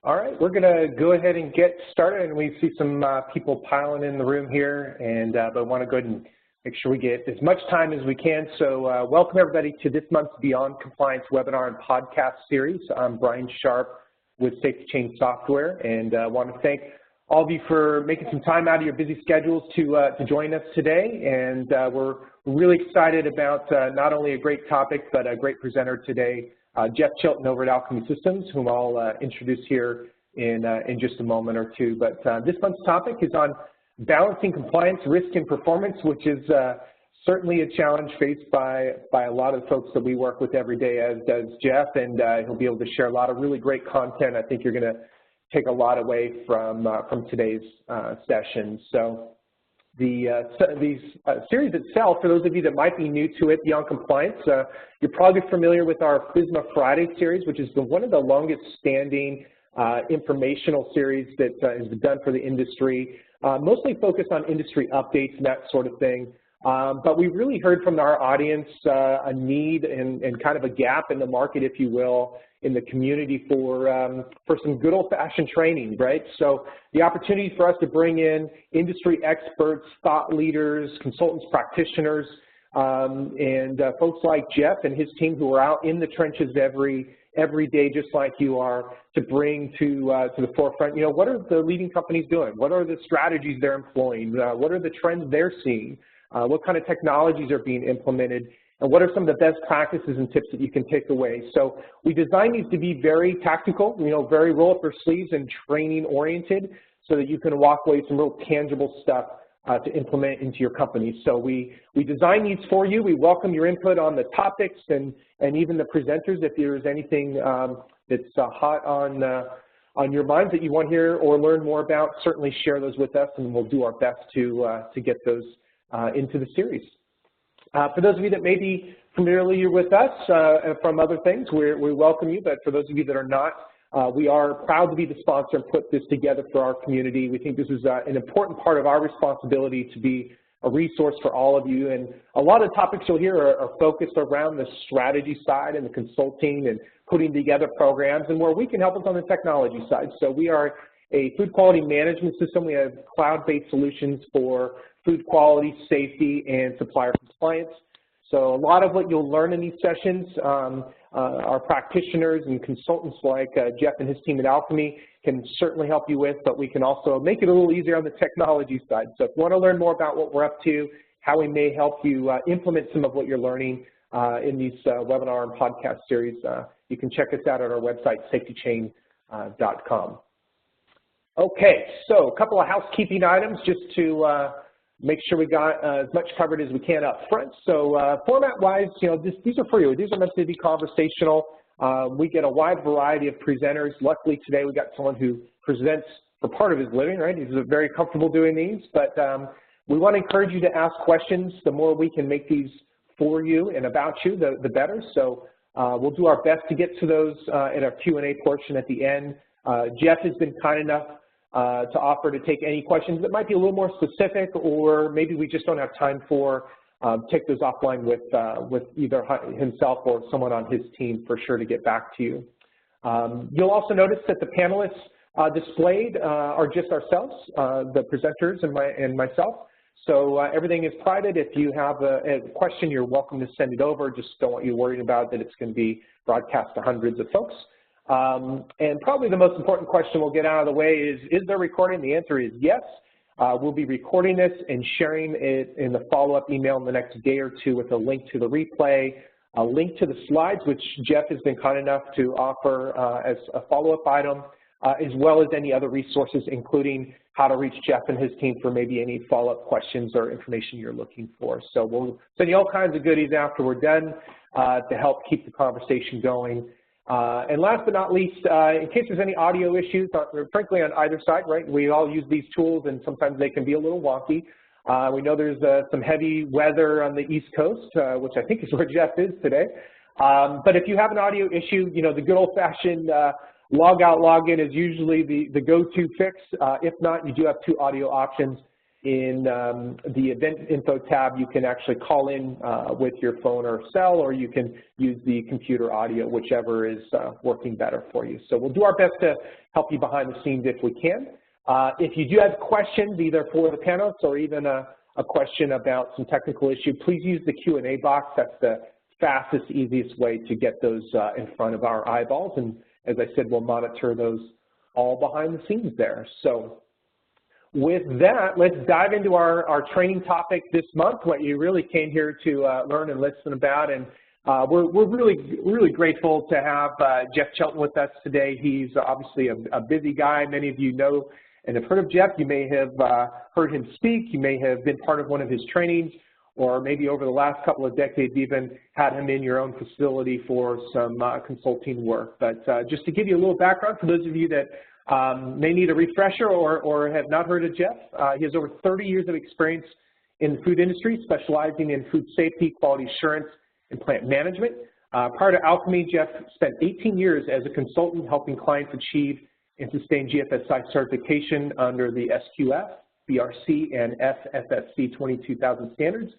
All right, we're going to go ahead and get started, and we see some people piling in the room here, and but I want to go ahead and make sure we get as much time as we can. So welcome everybody to this month's Beyond Compliance webinar and podcast series. I'm Brian Sharp with Safety Chain Software, and I want to thank all of you for making some time out of your busy schedules to join us today. And we're really excited about not only a great topic, but a great presenter today, Jeff Chilton over at Alchemy Systems, whom I'll introduce here in just a moment or two. But this month's topic is on balancing compliance, risk, and performance, which is certainly a challenge faced by a lot of the folks that we work with every day, as does Jeff, and he'll be able to share a lot of really great content. I think you're going to take a lot away from today's session. So the series itself, for those of you that might be new to it, Beyond Compliance, you're probably familiar with our FSMA Friday series, which has been one of the longest standing informational series that has been done for the industry, mostly focused on industry updates and that sort of thing. But we really heard from our audience a need and kind of a gap in the market, if you will, in the community for some good old-fashioned training, right? So the opportunity for us to bring in industry experts, thought leaders, consultants, practitioners, and folks like Jeff and his team who are out in the trenches every day, just like you are, to bring to the forefront, you know, what are the leading companies doing? What are the strategies they're employing? What are the trends they're seeing? What kind of technologies are being implemented? And what are some of the best practices and tips that you can take away? So we designed these to be very tactical, you know, very roll up your sleeves and training oriented, so that you can walk away with some real tangible stuff to implement into your company. So we designed these for you. We welcome your input on the topics and even the presenters. If there's anything that's hot on your minds that you want to hear or learn more about, certainly share those with us, and we'll do our best to get those into the series. For those of you that may be familiar with us from other things, we welcome you, but for those of you that are not, we are proud to be the sponsor and put this together for our community. We think this is an important part of our responsibility to be a resource for all of you, and a lot of the topics you'll hear are focused around the strategy side and the consulting and putting together programs, and where we can help us on the technology side. So we are a food quality management system. We have cloud-based solutions for food quality, safety, and supplier compliance. So a lot of what you'll learn in these sessions, our practitioners and consultants like Jeff and his team at Alchemy can certainly help you with, but we can also make it a little easier on the technology side. So if you want to learn more about what we're up to, how we may help you implement some of what you're learning in these webinar and podcast series, you can check us out at our website, safetychain.com. Okay, so a couple of housekeeping items just to make sure we got as much covered as we can up front. So format-wise, you know, these are for you. These are meant to be conversational. We get a wide variety of presenters. Luckily today we got someone who presents for part of his living, right? He's very comfortable doing these, but we want to encourage you to ask questions. The more we can make these for you and about you, the better. So we'll do our best to get to those in our Q&A portion at the end. Jeff has been kind enough to offer to take any questions that might be a little more specific, or maybe we just don't have time for, take those offline with either himself or someone on his team for sure to get back to you. You'll also notice that the panelists displayed are just ourselves, the presenters and myself. So everything is private. If you have a question, you're welcome to send it over. Just don't want you worried about that it's going to be broadcast to hundreds of folks. And probably the most important question we'll get out of the way is there recording? The answer is yes. We'll be recording this and sharing it in the follow-up email in the next day or two with a link to the replay, a link to the slides, which Jeff has been kind enough to offer as a follow-up item, as well as any other resources, including how to reach Jeff and his team for maybe any follow-up questions or information you're looking for. So we'll send you all kinds of goodies after we're done to help keep the conversation going. And last but not least, in case there's any audio issues, frankly on either side, right, we all use these tools and sometimes they can be a little wonky. We know there's some heavy weather on the East Coast, which I think is where Jeff is today. But if you have an audio issue, you know, the good old-fashioned log out, log in is usually the go-to fix. If not, you do have two audio options. In the event info tab, you can actually call in with your phone or cell, or you can use the computer audio, whichever is working better for you. So we'll do our best to help you behind the scenes if we can. If you do have questions, either for the panelists or even a question about some technical issue, please use the Q&A box. That's the fastest, easiest way to get those in front of our eyeballs. And as I said, we'll monitor those all behind the scenes there. So with that, let's dive into our training topic this month, what you really came here to learn and listen about. And we're really grateful to have Jeff Chilton with us today. He's obviously a busy guy. Many of you know and have heard of Jeff. You may have heard him speak. You may have been part of one of his trainings, or maybe over the last couple of decades even had him in your own facility for some consulting work. But just to give you a little background for those of you that may need a refresher or have not heard of Jeff, he has over 30 years of experience in the food industry, specializing in food safety, quality assurance, and plant management. Prior to Alchemy, Jeff spent 18 years as a consultant helping clients achieve and sustain GFSI certification under the SQF, BRC, and FSQM 22000 standards,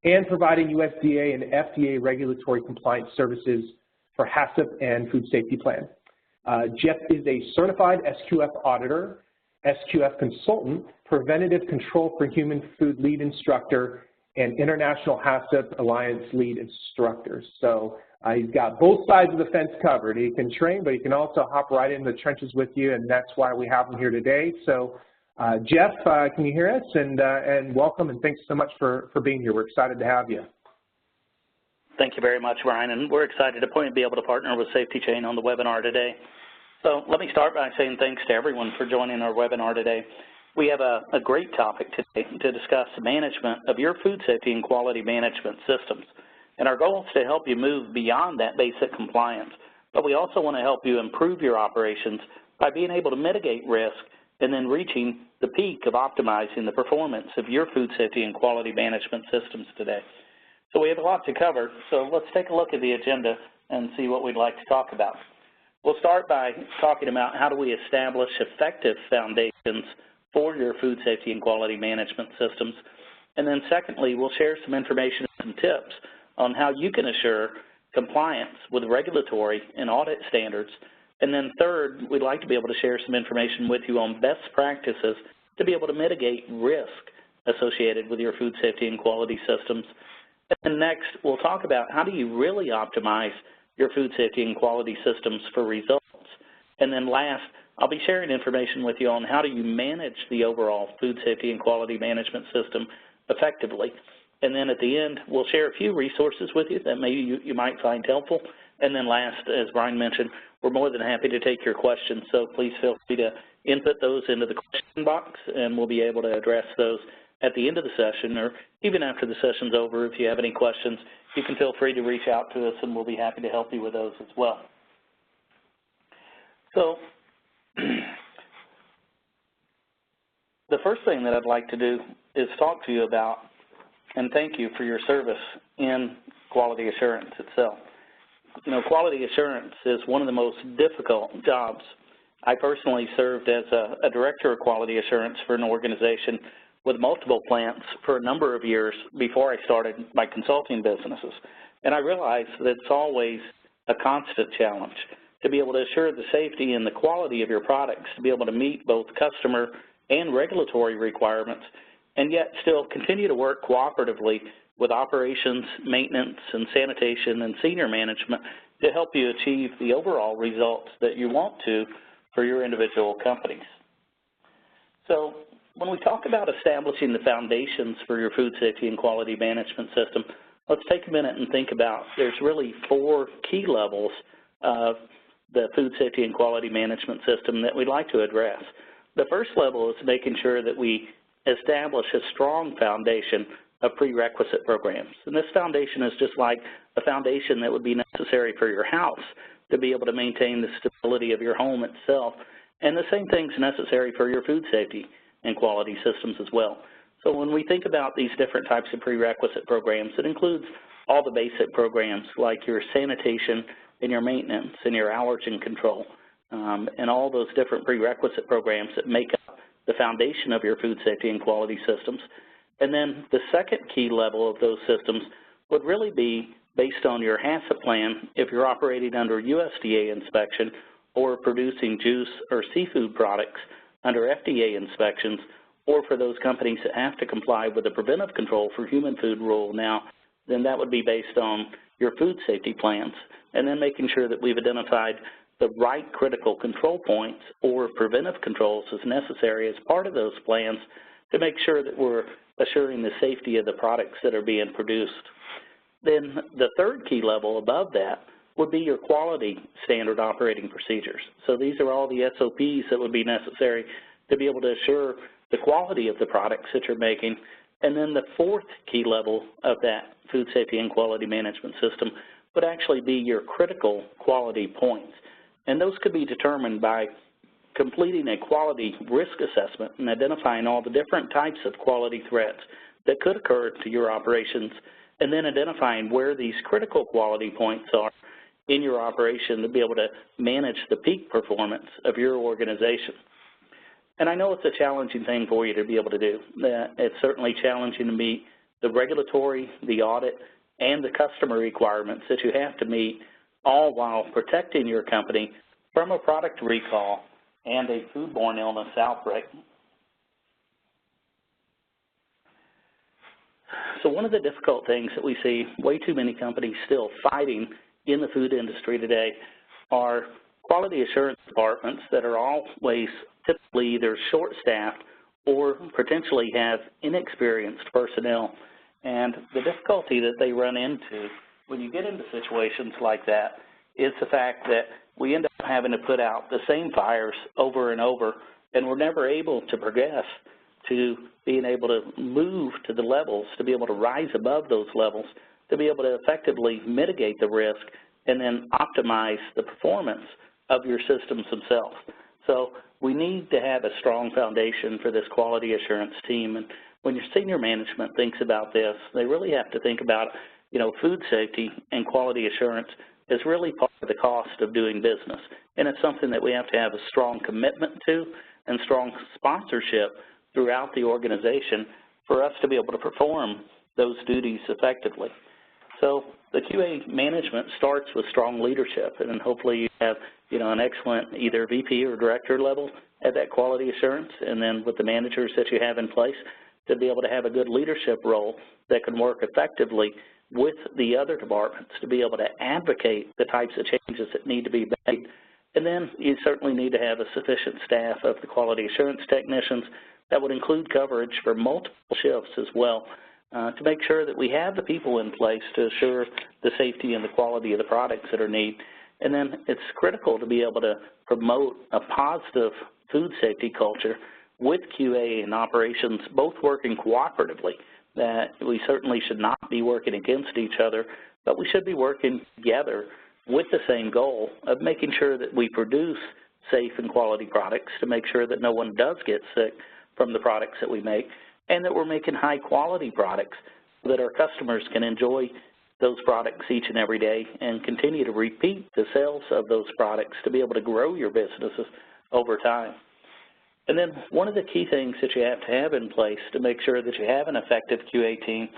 and providing USDA and FDA regulatory compliance services for HACCP and food safety plan. Jeff is a certified SQF auditor, SQF consultant, preventative control for human food lead instructor, and international HACCP Alliance lead instructor. So he's got both sides of the fence covered. He can train, but he can also hop right in the trenches with you, and that's why we have him here today. So Jeff, can you hear us? And welcome, and thanks so much for being here. We're excited to have you. Thank you very much, Brian, and we're excited to be able to partner with Safety Chain on the webinar today. So let me start by saying thanks to everyone for joining our webinar today. We have a great topic today to discuss the management of your food safety and quality management systems. And our goal is to help you move beyond that basic compliance, but we also want to help you improve your operations by being able to mitigate risk and then reaching the peak of optimizing the performance of your food safety and quality management systems today. So we have a lot to cover, so let's take a look at the agenda and see what we'd like to talk about. We'll start by talking about how do we establish effective foundations for your food safety and quality management systems. And then secondly, we'll share some information and some tips on how you can assure compliance with regulatory and audit standards. And then third, we'd like to be able to share some information with you on best practices to be able to mitigate risk associated with your food safety and quality systems. And next, we'll talk about how do you really optimize your food safety and quality systems for results. And then last, I'll be sharing information with you on how do you manage the overall food safety and quality management system effectively. And then at the end, we'll share a few resources with you that maybe you might find helpful. And then last, as Brian mentioned, we're more than happy to take your questions, so please feel free to input those into the question box, and we'll be able to address those at the end of the session, or even after the session's over. If you have any questions, you can feel free to reach out to us, and we'll be happy to help you with those as well. So the first thing that I'd like to do is talk to you about and thank you for your service in quality assurance itself. You know, quality assurance is one of the most difficult jobs. I personally served as a director of quality assurance for an organization with multiple plants for a number of years before I started my consulting businesses. And I realized that it's always a constant challenge to be able to assure the safety and the quality of your products, to be able to meet both customer and regulatory requirements, and yet still continue to work cooperatively with operations, maintenance, and sanitation and senior management to help you achieve the overall results that you want to for your individual companies. So when we talk about establishing the foundations for your food safety and quality management system, let's take a minute and think about there's really 4 key levels of the food safety and quality management system that we'd like to address. The first level is making sure that we establish a strong foundation of prerequisite programs. And this foundation is just like a foundation that would be necessary for your house to be able to maintain the stability of your home itself. And the same thing's necessary for your food safety and quality systems as well. So when we think about these different types of prerequisite programs, it includes all the basic programs like your sanitation and your maintenance and your allergen control, and all those different prerequisite programs that make up the foundation of your food safety and quality systems. And then the second key level of those systems would really be based on your HACCP plan if you're operating under USDA inspection or producing juice or seafood products under FDA inspections, or for those companies that have to comply with the preventive control for human food rule now, then that would be based on your food safety plans. And then making sure that we've identified the right critical control points or preventive controls as necessary as part of those plans to make sure that we're assuring the safety of the products that are being produced. Then the third key level above that would be your quality standard operating procedures. So these are all the SOPs that would be necessary to be able to assure the quality of the products that you're making. And then the fourth key level of that food safety and quality management system would actually be your critical quality points. And those could be determined by completing a quality risk assessment and identifying all the different types of quality threats that could occur to your operations, and then identifying where these critical quality points are in your operation to be able to manage the peak performance of your organization. And I know it's a challenging thing for you to be able to do. It's certainly challenging to meet the regulatory, the audit, and the customer requirements that you have to meet, all while protecting your company from a product recall and a foodborne illness outbreak. So one of the difficult things that we see way too many companies still fighting in the food industry today are quality assurance departments that are always typically either short-staffed or potentially have inexperienced personnel. And the difficulty that they run into when you get into situations like that is the fact that we end up having to put out the same fires over and over, and we're never able to progress to being able to move to the levels, to be able to rise above those levels, to be able to effectively mitigate the risk and then optimize the performance of your systems themselves. So we need to have a strong foundation for this quality assurance team. And when your senior management thinks about this, they really have to think about, food safety and quality assurance is really part of the cost of doing business. And it's something that we have to have a strong commitment to and strong sponsorship throughout the organization for us to be able to perform those duties effectively. So the QA management starts with strong leadership, and then hopefully you have, an excellent either VP or director level at that quality assurance, and then with the managers that you have in place to be able to have a good leadership role that can work effectively with the other departments to be able to advocate the types of changes that need to be made. And then you certainly need to have a sufficient staff of the quality assurance technicians that would include coverage for multiple shifts as well to make sure that we have the people in place to assure the safety and the quality of the products that are needed. And then it's critical to be able to promote a positive food safety culture with QA and operations both working cooperatively, that we certainly should not be working against each other, but we should be working together with the same goal of making sure that we produce safe and quality products to make sure that no one does get sick from the products that we make, and that we're making high quality products so that our customers can enjoy those products each and every day and continue to repeat the sales of those products to be able to grow your businesses over time. And then one of the key things that you have to have in place to make sure that you have an effective QA team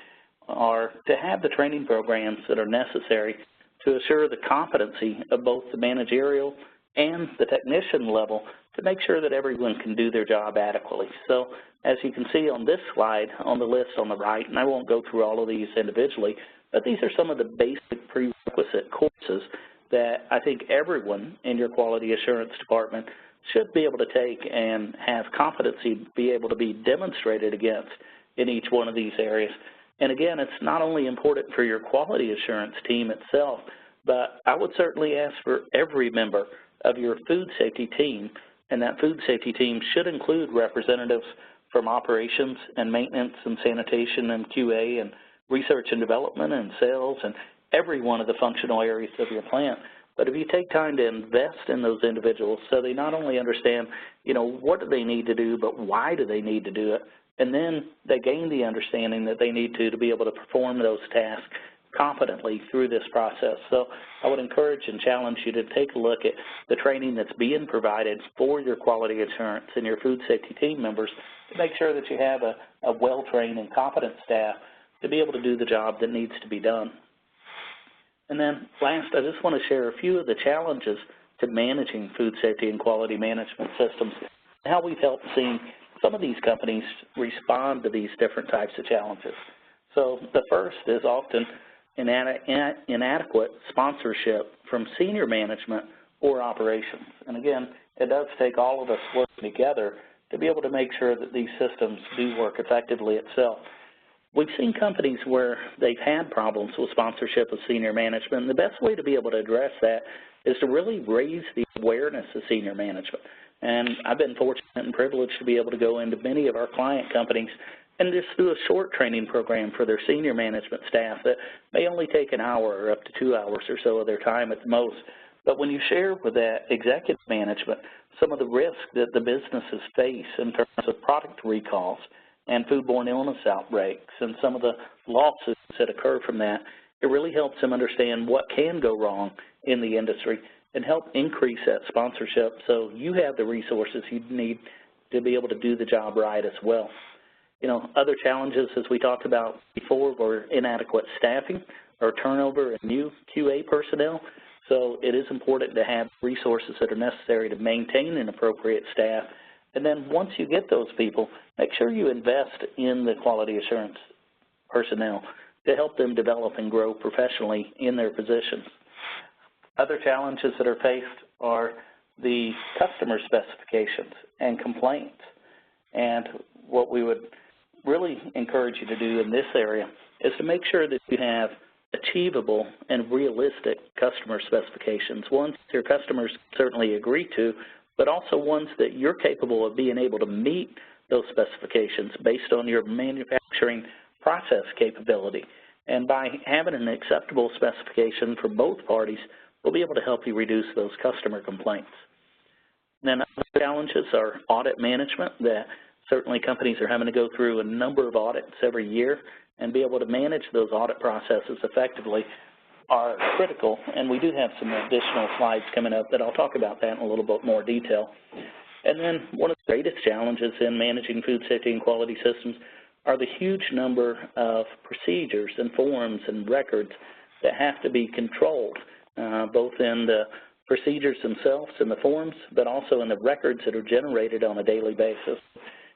are to have the training programs that are necessary to assure the competency of both the managerial and the technician level to make sure that everyone can do their job adequately. So as you can see on this slide on the list on the right, and I won't go through all of these individually, but these are some of the basic prerequisite courses that I think everyone in your quality assurance department should be able to take and have competency be able to be demonstrated against in each one of these areas. And again, it's not only important for your quality assurance team itself, but I would certainly ask for every member of your food safety team, and that food safety team should include representatives from operations and maintenance and sanitation and QA and research and development and sales and every one of the functional areas of your plant. But if you take time to invest in those individuals so they not only understand, what do they need to do, but why do they need to do it, and then they gain the understanding that they need to be able to perform those tasks competently through this process. So I would encourage and challenge you to take a look at the training that's being provided for your quality assurance and your food safety team members to make sure that you have a well-trained and competent staff to be able to do the job that needs to be done. And then last, I just want to share a few of the challenges to managing food safety and quality management systems and how we've helped see some of these companies respond to these different types of challenges. So the first is often inadequate sponsorship from senior management or operations. And again, it does take all of us working together to be able to make sure that these systems do work effectively itself. We've seen companies where they've had problems with sponsorship of senior management, and the best way to be able to address that is to really raise the awareness of senior management. And I've been fortunate and privileged to be able to go into many of our client companies and just do a short training program for their senior management staff that may only take an hour or up to 2 hours or so of their time at the most. But when you share with that executive management some of the risks that the businesses face in terms of product recalls and foodborne illness outbreaks and some of the lawsuits that occur from that, it really helps them understand what can go wrong in the industry and help increase that sponsorship so you have the resources you need to be able to do the job right as well. You know, other challenges, as we talked about before, were inadequate staffing or turnover in new QA personnel. So it is important to have resources that are necessary to maintain an appropriate staff. And then once you get those people, make sure you invest in the quality assurance personnel to help them develop and grow professionally in their positions. Other challenges that are faced are the customer specifications and complaints. And what we would really encourage you to do in this area is to make sure that you have achievable and realistic customer specifications, ones your customers certainly agree to, but also ones that you're capable of being able to meet those specifications based on your manufacturing process capability. And by having an acceptable specification for both parties, we'll be able to help you reduce those customer complaints. And then other challenges are audit management, that certainly companies are having to go through a number of audits every year, and be able to manage those audit processes effectively are critical. And we do have some additional slides coming up that I'll talk about that in a little bit more detail. And then one of the greatest challenges in managing food safety and quality systems are the huge number of procedures and forms and records that have to be controlled, both in the procedures themselves and the forms, but also in the records that are generated on a daily basis.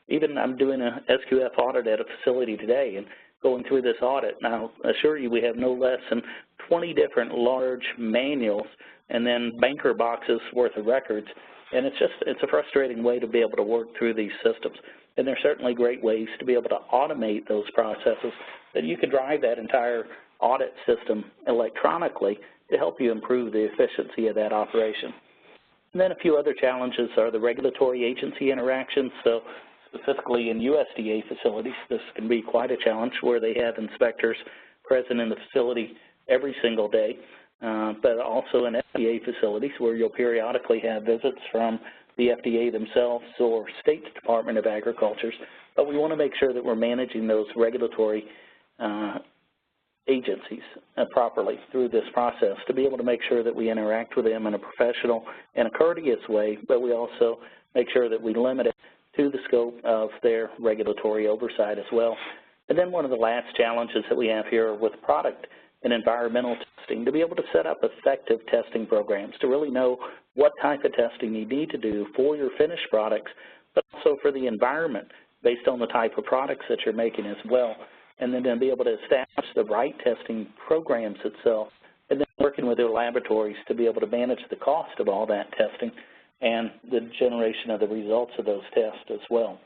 Even I'm doing a SQF audit at a facility today and going through this audit. Now, I assure you we have no less than 20 different large manuals and then banker boxes worth of records. And it's a frustrating way to be able to work through these systems. And there's certainly great ways to be able to automate those processes that you can drive that entire audit system electronically to help you improve the efficiency of that operation. And then a few other challenges are the regulatory agency interactions. So specifically in USDA facilities, this can be quite a challenge where they have inspectors present in the facility every single day, but also in FDA facilities where you'll periodically have visits from the FDA themselves or State Department of Agriculture. But we want to make sure that we're managing those regulatory agencies properly through this process to be able to make sure that we interact with them in a professional and a courteous way, but we also make sure that we limit it to the scope of their regulatory oversight as well. And then one of the last challenges that we have here with product and environmental testing, to be able to set up effective testing programs, to really know what type of testing you need to do for your finished products, but also for the environment based on the type of products that you're making as well. And then to be able to establish the right testing programs itself, and then working with their laboratories to be able to manage the cost of all that testing and the generation of the results of those tests as well.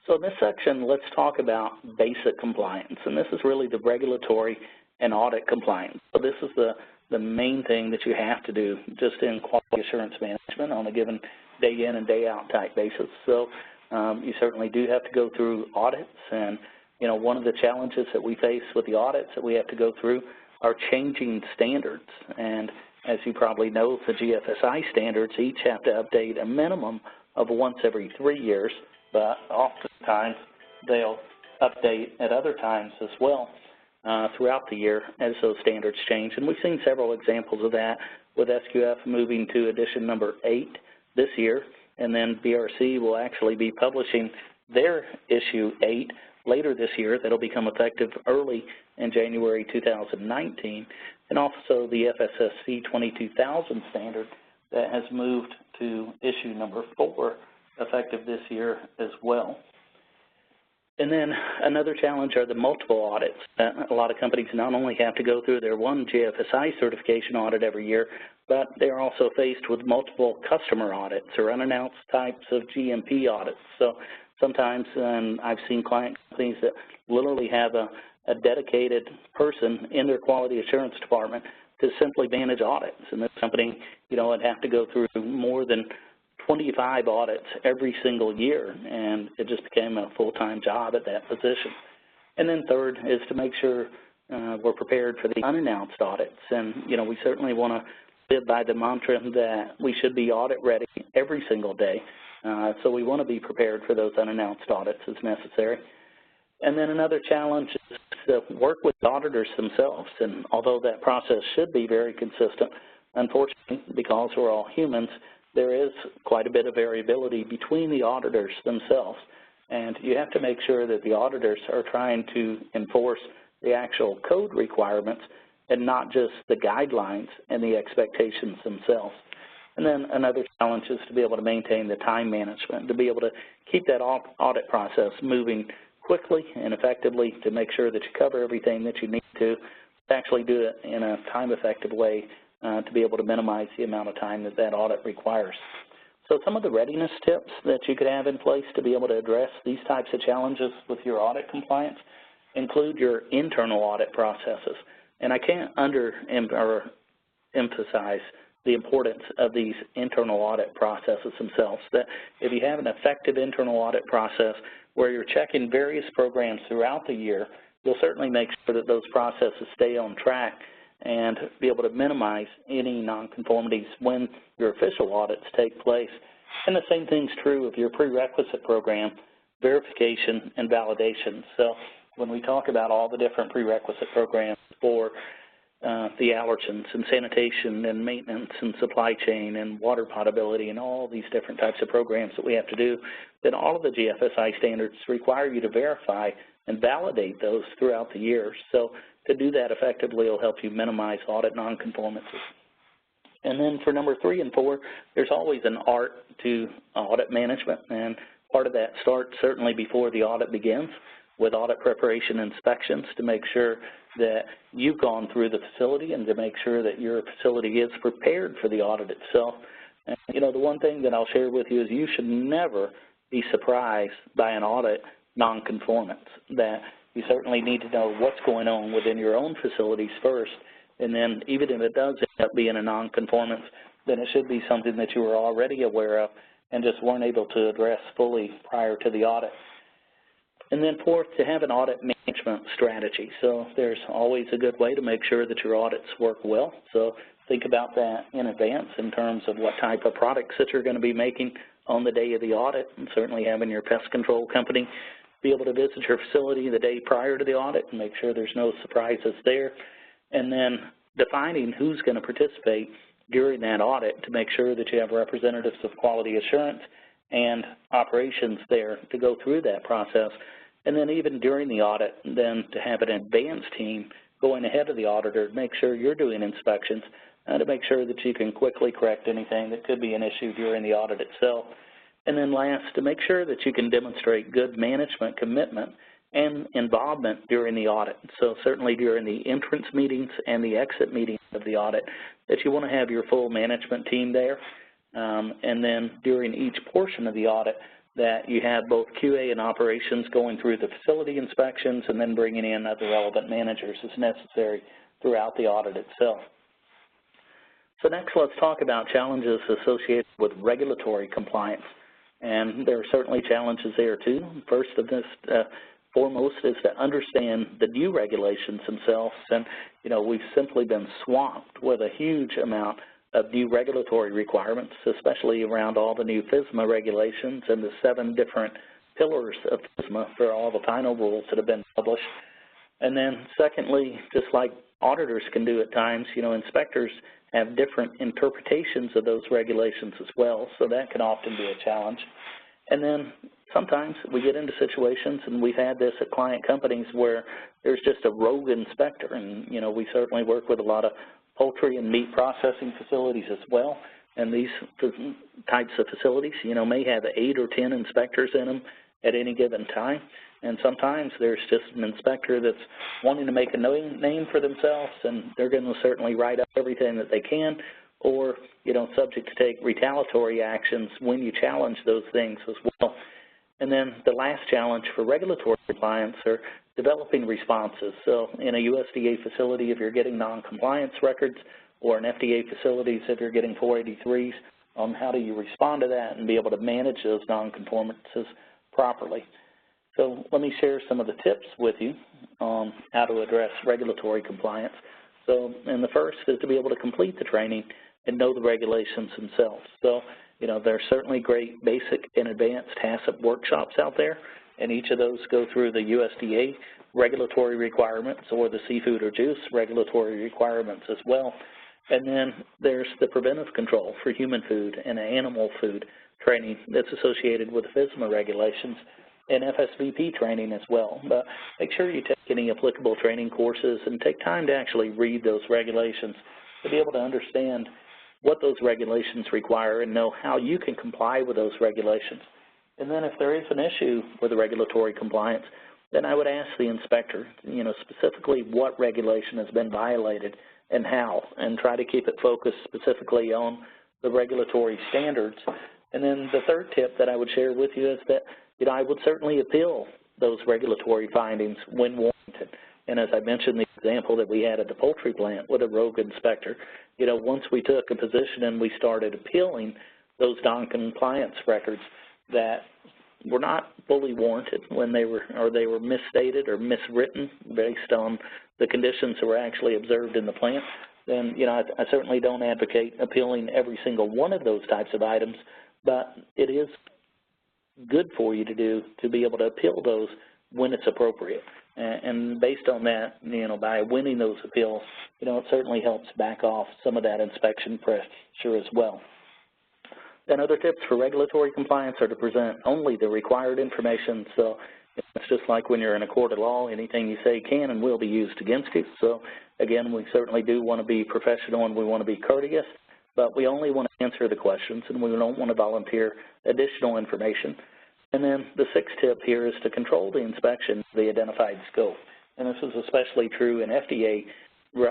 So in this section, let's talk about basic compliance, and this is really the regulatory and audit compliance. So this is the main thing that you have to do just in quality assurance management on a given day in and day out type basis. So you certainly do have to go through audits, and you know, one of the challenges that we face with the audits that we have to go through are changing standards. And as you probably know, the GFSI standards each have to update a minimum of once every 3 years, but oftentimes they'll update at other times as well. throughout the year as those standards change. And we've seen several examples of that, with SQF moving to edition number 8 this year, and then BRC will actually be publishing their issue 8 later this year. That'll become effective early in January 2019, and also the FSSC 22000 standard that has moved to issue number 4 effective this year as well. And then another challenge are the multiple audits. A lot of companies not only have to go through their one GFSI certification audit every year, but they're also faced with multiple customer audits or unannounced types of GMP audits. So sometimes I've seen client companies that literally have a dedicated person in their quality assurance department to simply manage audits. And this company, would have to go through more than 25 audits every single year, and it just became a full-time job at that position. And then third is to make sure we're prepared for the unannounced audits. And, we certainly want to live by the mantra that we should be audit ready every single day. So we want to be prepared for those unannounced audits as necessary. And then another challenge is to work with auditors themselves. And although that process should be very consistent, unfortunately, because we're all humans, there is quite a bit of variability between the auditors themselves. And you have to make sure that the auditors are trying to enforce the actual code requirements and not just the guidelines and the expectations themselves. And then another challenge is to be able to maintain the time management, to be able to keep that audit process moving quickly and effectively to make sure that you cover everything that you need to actually do it in a time-effective way to be able to minimize the amount of time that that audit requires. So some of the readiness tips that you could have in place to be able to address these types of challenges with your audit compliance include your internal audit processes. And I can't emphasize the importance of these internal audit processes themselves, that if you have an effective internal audit process where you're checking various programs throughout the year, you'll certainly make sure that those processes stay on track and be able to minimize any nonconformities when your official audits take place. And the same thing's true of your prerequisite program, verification and validation. So when we talk about all the different prerequisite programs for the allergens and sanitation and maintenance and supply chain and water potability and all these different types of programs that we have to do, then all of the GFSI standards require you to verify and validate those throughout the year. So to do that effectively will help you minimize audit nonconformances. And then for number 3 and 4, there's always an art to audit management, and part of that starts certainly before the audit begins with audit preparation inspections to make sure that you've gone through the facility and to make sure that your facility is prepared for the audit itself. And, the one thing that I'll share with you is you should never be surprised by an audit nonconformance, that you certainly need to know what's going on within your own facilities first, and then even if it does end up being a nonconformance, then it should be something that you were already aware of and just weren't able to address fully prior to the audit. And then fourth, to have an audit management strategy. So there's always a good way to make sure that your audits work well. So think about that in advance in terms of what type of products that you're going to be making on the day of the audit, and certainly having your pest control company be able to visit your facility the day prior to the audit and make sure there's no surprises there. And then defining who's going to participate during that audit to make sure that you have representatives of quality assurance and operations there to go through that process. And then even during the audit, then to have an advanced team going ahead of the auditor to make sure you're doing inspections and to make sure that you can quickly correct anything that could be an issue during the audit itself. And then last, to make sure that you can demonstrate good management commitment and involvement during the audit. So certainly during the entrance meetings and the exit meetings of the audit, that you want to have your full management team there. And then during each portion of the audit, that you have both QA and operations going through the facility inspections and then bringing in other relevant managers as necessary throughout the audit itself. So next, let's talk about challenges associated with regulatory compliance. And there are certainly challenges there too. First of this, foremost is to understand the new regulations themselves. And, we've simply been swamped with a huge amount of new regulatory requirements, especially around all the new FSMA regulations and the 7 different pillars of FSMA for all the final rules that have been published. And then secondly, just like auditors can do at times, inspectors have different interpretations of those regulations as well, so that can often be a challenge. And then sometimes we get into situations, and we've had this at client companies, where there's just a rogue inspector, and we certainly work with a lot of poultry and meat processing facilities as well, and these types of facilities, may have 8 or 10 inspectors in them at any given time. And sometimes there's just an inspector that's wanting to make a name for themselves, and they're going to certainly write up everything that they can, or, subject to take retaliatory actions when you challenge those things as well. And then the last challenge for regulatory compliance are developing responses. So in a USDA facility, if you're getting non-compliance records, or an FDA facilities, if you're getting 483s, how do you respond to that and be able to manage those non-conformances properly? So let me share some of the tips with you on how to address regulatory compliance. So, and the first is to be able to complete the training and know the regulations themselves. So, there's certainly great basic and advanced HACCP workshops out there, and each of those go through the USDA regulatory requirements or the seafood or juice regulatory requirements as well. And then there's the preventive control for human food and animal food training that's associated with the FSMA regulations, and FSVP training as well. But make sure you take any applicable training courses and take time to actually read those regulations to be able to understand what those regulations require and know how you can comply with those regulations. And then if there is an issue with the regulatory compliance, then I would ask the inspector, specifically what regulation has been violated and how, and try to keep it focused specifically on the regulatory standards. And then the third tip that I would share with you is that I would certainly appeal those regulatory findings when warranted. And as I mentioned, the example that we had at the poultry plant with a rogue inspector, once we took a position and we started appealing those non-compliance records that were not fully warranted when they were misstated or miswritten based on the conditions that were actually observed in the plant, then, I certainly don't advocate appealing every single one of those types of items, but it is good for you to do to be able to appeal those when it's appropriate. And based on that, by winning those appeals, it certainly helps back off some of that inspection pressure as well. Then other tips for regulatory compliance are to present only the required information. So it's just like when you're in a court of law, anything you say can and will be used against you. So again, we certainly do want to be professional and we want to be courteous, but we only want to answer the questions and we don't want to volunteer additional information. And then the sixth tip here is to control the inspection of the identified scope. And this is especially true in FDA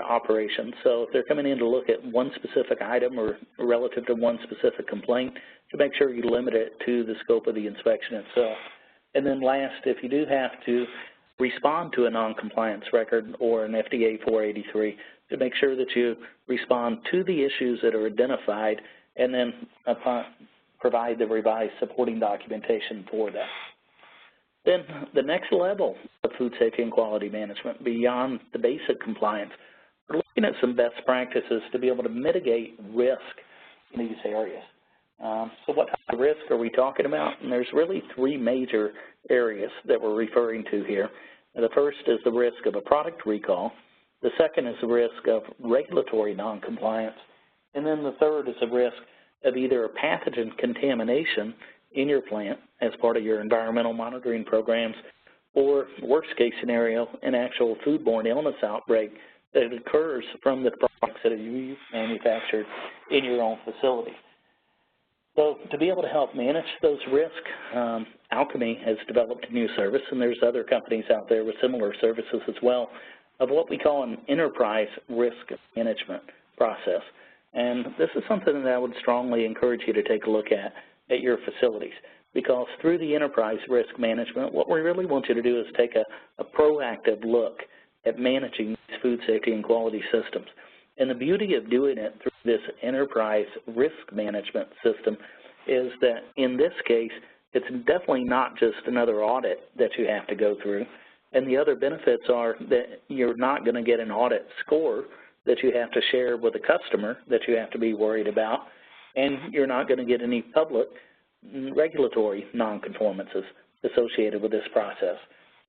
operations. So if they're coming in to look at one specific item or relative to one specific complaint, to make sure you limit it to the scope of the inspection itself. And then last, if you do have to respond to a non-compliance record or an FDA 483, to make sure that you respond to the issues that are identified and then provide the revised supporting documentation for that. Then the next level of food safety and quality management, beyond the basic compliance, we're looking at some best practices to be able to mitigate risk in these areas. So what type of risk are we talking about? And there's really three major areas that we're referring to here. And the first is the risk of a product recall. The second is the risk of regulatory noncompliance. And then the third is the risk of either a pathogen contamination in your plant as part of your environmental monitoring programs, or worst case scenario, an actual foodborne illness outbreak that occurs from the products that you manufactured in your own facility. So to be able to help manage those risks, Alchemy has developed a new service, and there's other companies out there with similar services as well, of what we call an enterprise risk management process. And this is something that I would strongly encourage you to take a look at your facilities, because through the enterprise risk management, what we really want you to do is take a proactive look at managing these food safety and quality systems. And the beauty of doing it through this enterprise risk management system is that in this case, it's definitely not just another audit that you have to go through. And the other benefits are that you're not going to get an audit score that you have to share with a customer that you have to be worried about, and you're not going to get any public regulatory nonconformances associated with this process.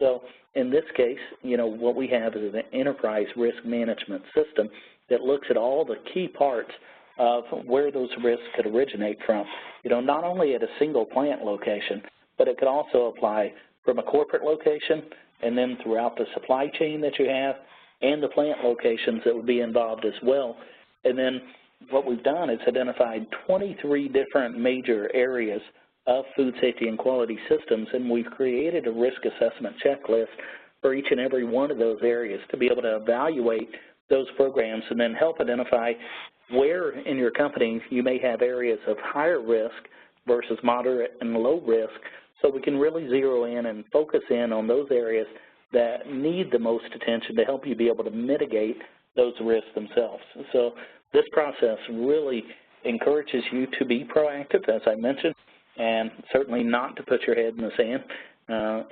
So in this case, what we have is an enterprise risk management system that looks at all the key parts of where those risks could originate from. Not only at a single plant location, but it could also apply from a corporate location and then throughout the supply chain that you have and the plant locations that would be involved as well. And then what we've done is identified 23 different major areas of food safety and quality systems, and we've created a risk assessment checklist for each and every one of those areas to be able to evaluate those programs and then help identify where in your company you may have areas of higher risk versus moderate and low risk, so we can really zero in and focus in on those areas that need the most attention to help you be able to mitigate those risks themselves. So this process really encourages you to be proactive, as I mentioned, and certainly not to put your head in the sand.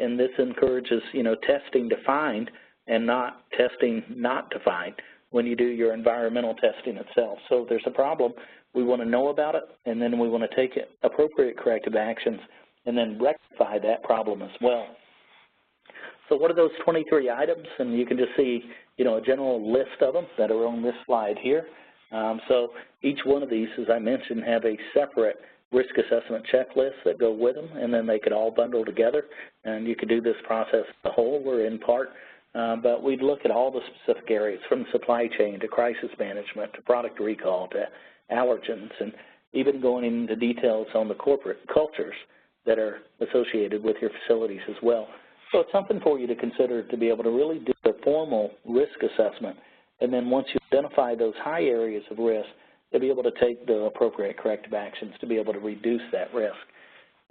And this encourages, testing to find and not testing not to find when you do your environmental testing itself. So if there's a problem, we want to know about it, and then we want to take appropriate corrective actions and then rectify that problem as well. So what are those 23 items? And you can just see, a general list of them that are on this slide here. So each one of these, as I mentioned, have a separate risk assessment checklist that go with them, and then they could all bundle together, and you could do this process as a whole or in part. But we'd look at all the specific areas, from supply chain to crisis management to product recall to allergens, and even going into details on the corporate cultures that are associated with your facilities as well. So it's something for you to consider to be able to really do a formal risk assessment, and then once you identify those high areas of risk, to be able to take the appropriate corrective actions to be able to reduce that risk.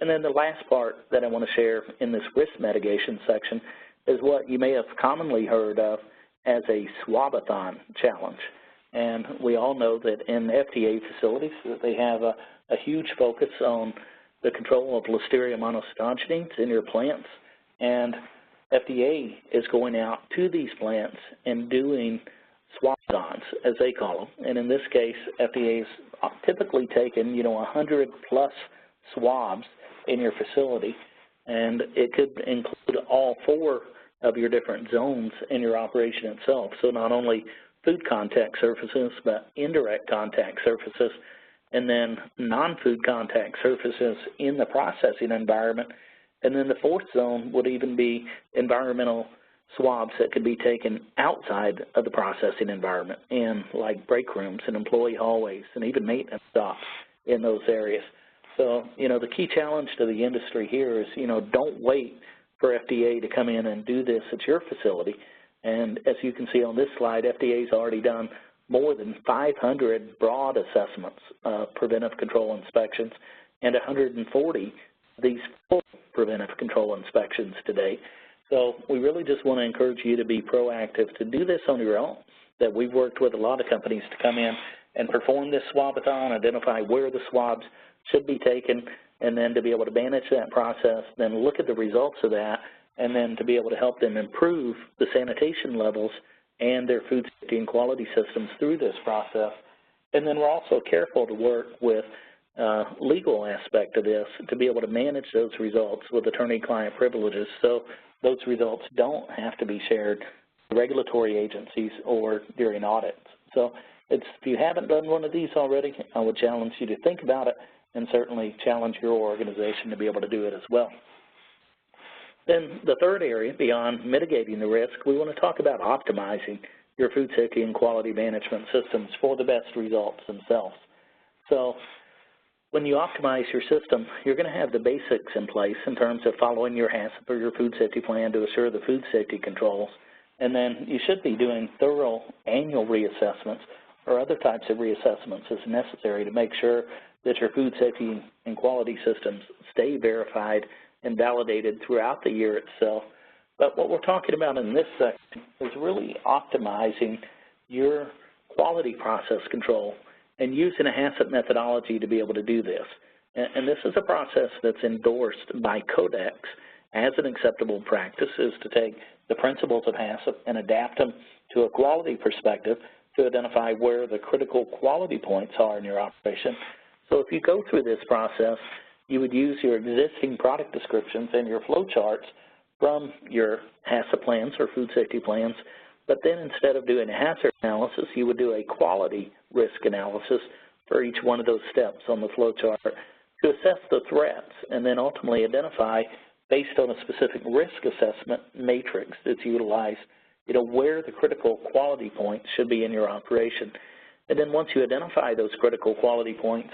And then the last part that I want to share in this risk mitigation section is what you may have commonly heard of as a Swab-A-Thon challenge. And we all know that in FDA facilities that they have a huge focus on the control of Listeria monocytogenes in your plants. And FDA is going out to these plants and doing Swab-A-Thons, as they call them. And in this case, FDA's typically taken, 100 plus swabs in your facility, and it could include all 4 of your different zones in your operation itself. So not only food contact surfaces, but indirect contact surfaces, and then non-food contact surfaces in the processing environment. And then the 4th zone would even be environmental swabs that could be taken outside of the processing environment in like break rooms and employee hallways and even maintenance stops in those areas. So, the key challenge to the industry here is, don't wait for FDA to come in and do this at your facility. And as you can see on this slide, FDA's already done more than 500 broad assessments of preventive control inspections and 140 of these full preventive control inspections to date. So we really just want to encourage you to be proactive to do this on your own, that we've worked with a lot of companies to come in and perform this Swab-A-Thon, identify where the swabs should be taken, and then to be able to manage that process, then look at the results of that, and then to be able to help them improve the sanitation levels and their food safety and quality systems through this process. And then we're also careful to work with legal aspect of this to be able to manage those results with attorney-client privileges, so those results don't have to be shared with regulatory agencies or during audits. So if you haven't done one of these already, I would challenge you to think about it and certainly challenge your organization to be able to do it as well. Then the third area, beyond mitigating the risk, we want to talk about optimizing your food safety and quality management systems for the best results themselves. So when you optimize your system, you're going to have the basics in place in terms of following your HACCP or your food safety plan to assure the food safety controls. And then you should be doing thorough annual reassessments or other types of reassessments as necessary to make sure that your food safety and quality systems stay verified and validated throughout the year itself. But what we're talking about in this section is really optimizing your quality process control and using a HACCP methodology to be able to do this. And this is a process that's endorsed by Codex as an acceptable practice, is to take the principles of HACCP and adapt them to a quality perspective to identify where the critical quality points are in your operation. So if you go through this process, you would use your existing product descriptions and your flow charts from your HACCP plans or food safety plans, but then instead of doing a hazard analysis, you would do a quality risk analysis for each one of those steps on the flow chart to assess the threats and then ultimately identify, based on a specific risk assessment matrix that's utilized, where the critical quality points should be in your operation. And then once you identify those critical quality points,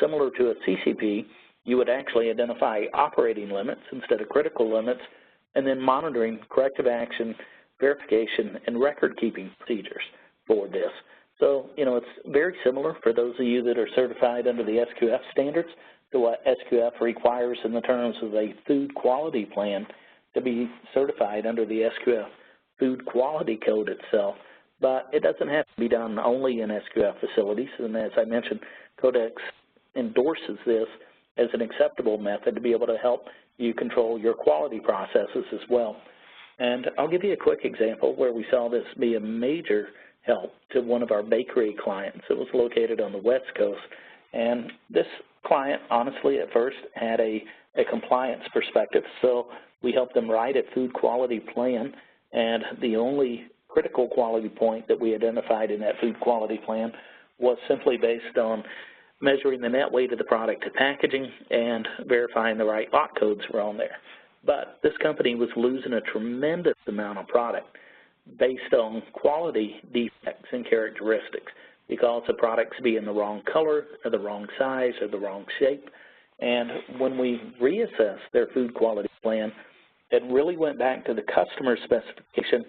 similar to a CCP, you would actually identify operating limits instead of critical limits, and then monitoring, corrective action, verification, and record-keeping procedures for this. So, it's very similar for those of you that are certified under the SQF standards to what SQF requires in the terms of a food quality plan to be certified under the SQF food quality code itself. But it doesn't have to be done only in SQF facilities, and as I mentioned, Codex endorses this as an acceptable method to be able to help you control your quality processes as well. And I'll give you a quick example where we saw this be a major help to one of our bakery clients that was located on the West Coast. And this client, honestly, at first had a compliance perspective, so we helped them write a food quality plan, and the only critical quality point that we identified in that food quality plan was simply based on measuring the net weight of the product to packaging and verifying the right lot codes were on there. But this company was losing a tremendous amount of product based on quality defects and characteristics because the products be in the wrong color or the wrong size or the wrong shape. And when we reassessed their food quality plan, it really went back to the customer specification,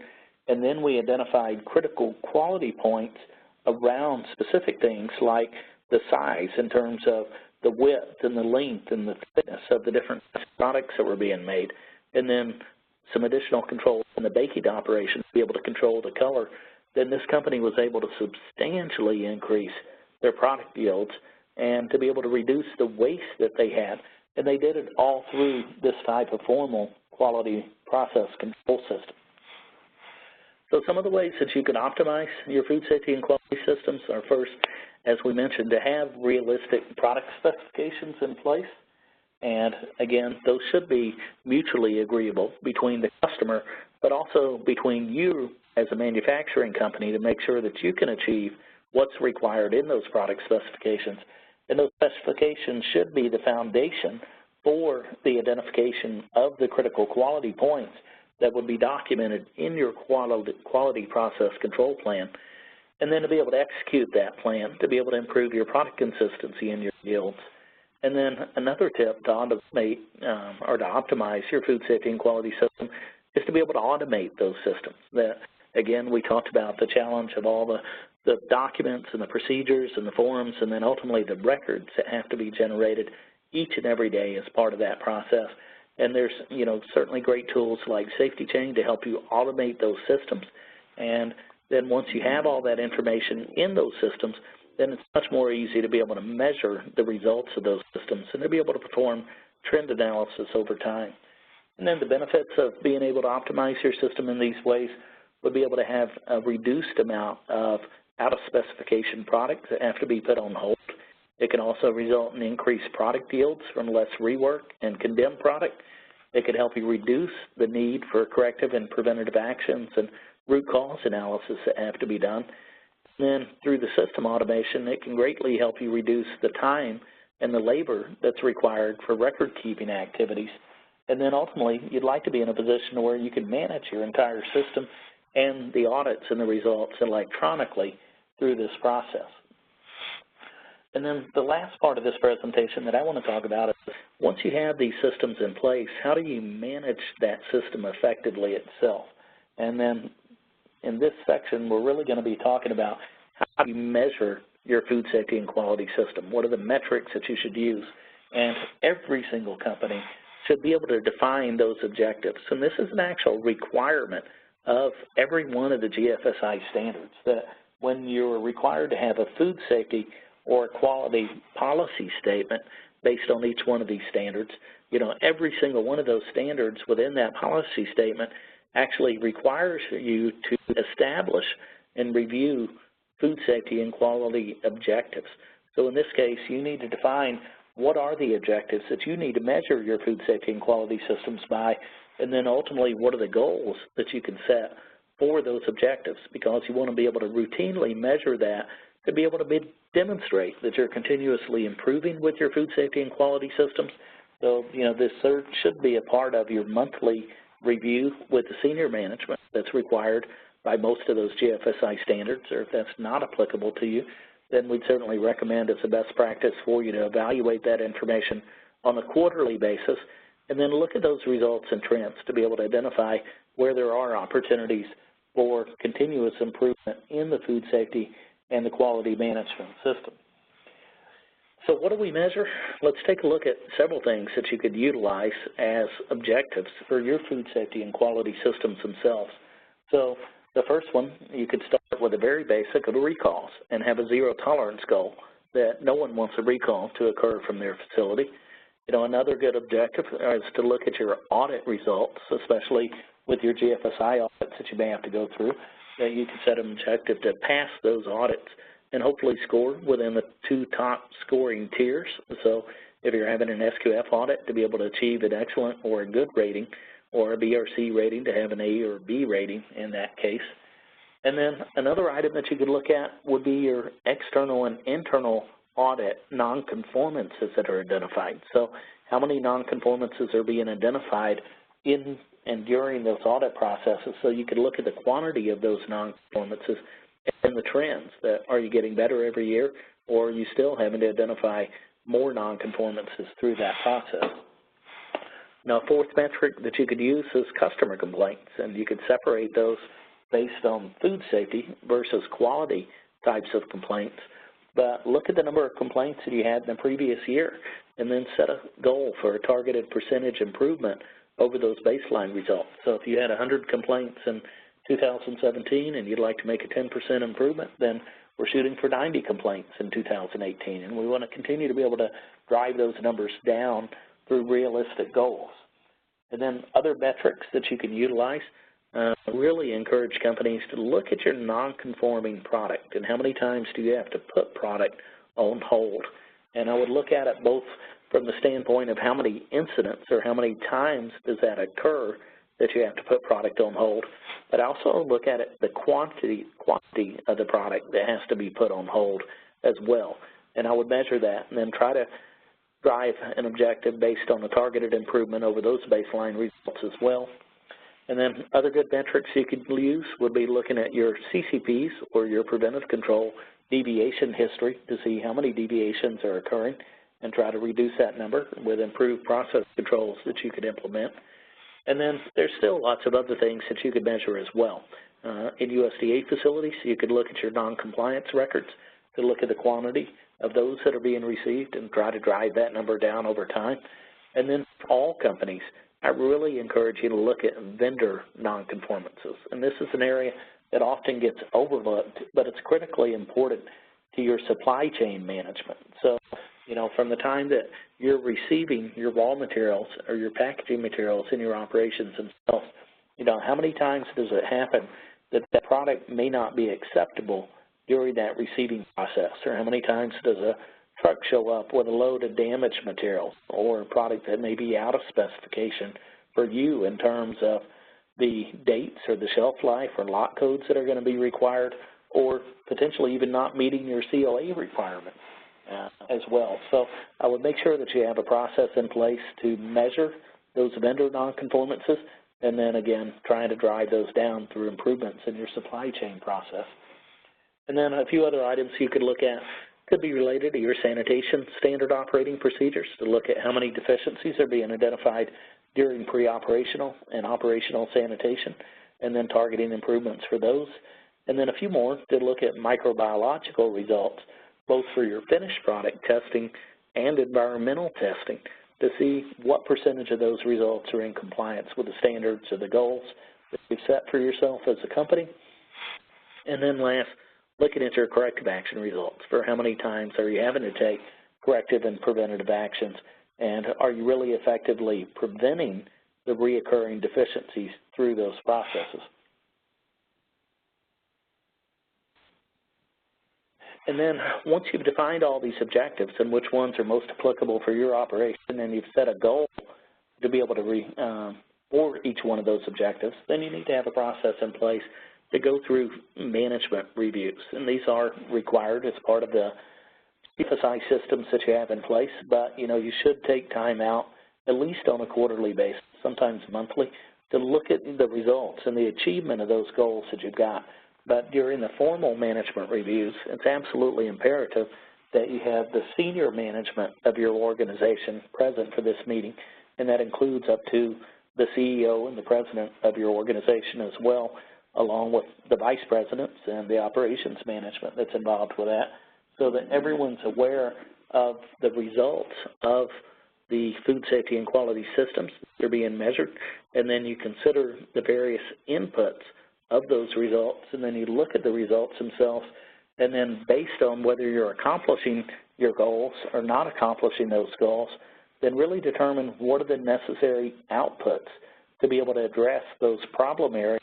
and then we identified critical quality points around specific things like the size in terms of the width and the length and the thickness of the different products that were being made, and then some additional control in the baking operation to be able to control the color. Then this company was able to substantially increase their product yields and to be able to reduce the waste that they had, and they did it all through this type of formal quality process control system. So some of the ways that you can optimize your food safety and quality systems are, first, as we mentioned, to have realistic product specifications in place. And again, those should be mutually agreeable between the customer, but also between you as a manufacturing company to make sure that you can achieve what's required in those product specifications. And those specifications should be the foundation for the identification of the critical quality points that would be documented in your quality process control plan, and then to be able to execute that plan, to be able to improve your product consistency and your yields. And then another tip to automate or to optimize your food safety and quality system is to be able to automate those systems. That, again, we talked about the challenge of all the documents and the procedures and the forms, and then ultimately the records that have to be generated each and every day as part of that process. And there's, certainly great tools like Safety Chain to help you automate those systems. And then once you have all that information in those systems, then it's much more easy to be able to measure the results of those systems and to be able to perform trend analysis over time. And then the benefits of being able to optimize your system in these ways would be able to have a reduced amount of out-of-specification products that have to be put on hold. It can also result in increased product yields from less rework and condemned product. It could help you reduce the need for corrective and preventative actions and root cause analysis that have to be done. And then through the system automation, it can greatly help you reduce the time and the labor that's required for record-keeping activities. And then ultimately, you'd like to be in a position where you can manage your entire system and the audits and the results electronically through this process. And then the last part of this presentation that I want to talk about is once you have these systems in place, how do you manage that system effectively itself? And then in this section, we're really going to be talking about how you measure your food safety and quality system. What are the metrics that you should use? And every single company should be able to define those objectives. And this is an actual requirement of every one of the GFSI standards, that when you're required to have a food safety or a quality policy statement based on each one of these standards, every single one of those standards within that policy statement actually requires you to establish and review food safety and quality objectives. So in this case, you need to define what are the objectives that you need to measure your food safety and quality systems by, and then ultimately what are the goals that you can set for those objectives, because you want to be able to routinely measure that to be able to demonstrate that you're continuously improving with your food safety and quality systems. So, this should be a part of your monthly review with the senior management that's required by most of those GFSI standards, or if that's not applicable to you, then we'd certainly recommend as a best practice for you to evaluate that information on a quarterly basis and then look at those results and trends to be able to identify where there are opportunities for continuous improvement in the food safety and the quality management system. So what do we measure? Let's take a look at several things that you could utilize as objectives for your food safety and quality systems themselves. So the first one, you could start with a very basic of recalls and have a zero tolerance goal that no one wants a recall to occur from their facility. Another good objective is to look at your audit results, especially with your GFSI audits that you may have to go through, that you can set an objective to pass those audits and hopefully score within the 2 top scoring tiers. So if you're having an SQF audit, to be able to achieve an excellent or a good rating, or a BRC rating to have an A or B rating in that case. And then another item that you could look at would be your external and internal audit nonconformances that are identified. So how many nonconformances are being identified in and during those audit processes, so you could look at the quantity of those nonconformances and the trends. That are you getting better every year, or are you still having to identify more nonconformances through that process? Now, a fourth metric that you could use is customer complaints, and you could separate those based on food safety versus quality types of complaints. But look at the number of complaints that you had in the previous year, and then set a goal for a targeted percentage improvement over those baseline results. So if you had 100 complaints in 2017 and you'd like to make a 10% improvement, then we're shooting for 90 complaints in 2018, and we want to continue to be able to drive those numbers down through realistic goals. And then other metrics that you can utilize, really encourage companies to look at your non-conforming product and how many times do you have to put product on hold. And I would look at it both from the standpoint of how many incidents or how many times does that occur that you have to put product on hold, but also look at it the quantity of the product that has to be put on hold as well. And I would measure that and then try to drive an objective based on a targeted improvement over those baseline results as well. And then other good metrics you could use would be looking at your CCPs or your preventive control deviation history to see how many deviations are occurring and try to reduce that number with improved process controls that you could implement. And then there's still lots of other things that you could measure as well. In USDA facilities, you could look at your non-compliance records to look at the quantity of those that are being received and try to drive that number down over time. And then for all companies, I really encourage you to look at vendor nonconformances. And this is an area that often gets overlooked, but it's critically important to your supply chain management. So, from the time that you're receiving your raw materials or your packaging materials in your operations themselves, how many times does it happen that that product may not be acceptable during that receiving process, or how many times does a truck show up with a load of damaged materials or a product that may be out of specification for you in terms of the dates or the shelf life or lot codes that are going to be required, or potentially even not meeting your CLA requirements as well. So I would make sure that you have a process in place to measure those vendor nonconformances, and then again trying to drive those down through improvements in your supply chain process. And then a few other items you could look at could be related to your sanitation standard operating procedures, to look at how many deficiencies are being identified during pre-operational and operational sanitation, and then targeting improvements for those. And then a few more to look at microbiological results, both for your finished product testing and environmental testing, to see what percentage of those results are in compliance with the standards or the goals that you've set for yourself as a company. And then last, looking at your corrective action results, for how many times are you having to take corrective and preventative actions, and are you really effectively preventing the reoccurring deficiencies through those processes. And then once you've defined all these objectives and which ones are most applicable for your operation, and you've set a goal to be able to for each one of those objectives, then you need to have a process in place to go through management reviews. And these are required as part of the FSI systems that you have in place, but you should take time out at least on a quarterly basis, sometimes monthly, to look at the results and the achievement of those goals that you've got. But during the formal management reviews, it's absolutely imperative that you have the senior management of your organization present for this meeting, and that includes up to the CEO and the president of your organization as well, along with the vice presidents and the operations management that's involved with that, so that everyone's aware of the results of the food safety and quality systems that are being measured, and then you consider the various inputs of those results, and then you look at the results themselves, and then based on whether you're accomplishing your goals or not accomplishing those goals, then really determine what are the necessary outputs to be able to address those problem areas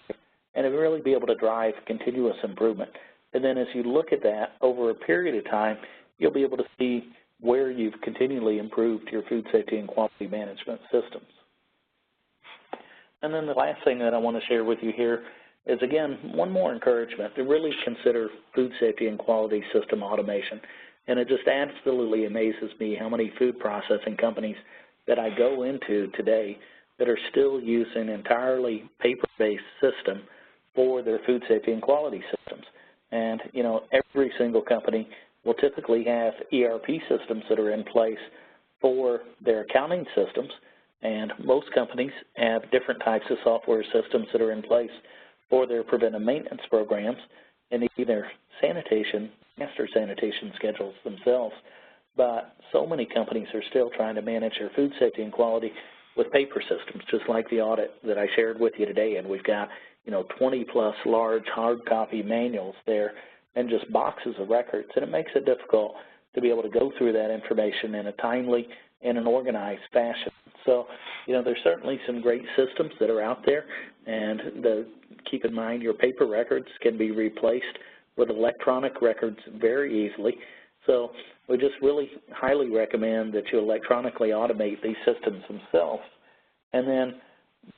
and to really be able to drive continuous improvement. And then as you look at that over a period of time, you'll be able to see where you've continually improved your food safety and quality management systems. And then the last thing that I want to share with you here is, again, one more encouragement to really consider food safety and quality system automation. And it just absolutely amazes me how many food processing companies that I go into today that are still using entirely paper-based system for their food safety and quality systems. And, every single company will typically have ERP systems that are in place for their accounting systems, and most companies have different types of software systems that are in place for their preventive maintenance programs and either sanitation, master sanitation schedules themselves. But so many companies are still trying to manage their food safety and quality with paper systems, just like the audit that I shared with you today. And we've got, 20-plus large hard copy manuals there and just boxes of records. And it makes it difficult to be able to go through that information in a timely and an organized fashion. So, there's certainly some great systems that are out there, and keep in mind your paper records can be replaced with electronic records very easily. So we just really highly recommend that you electronically automate these systems themselves and then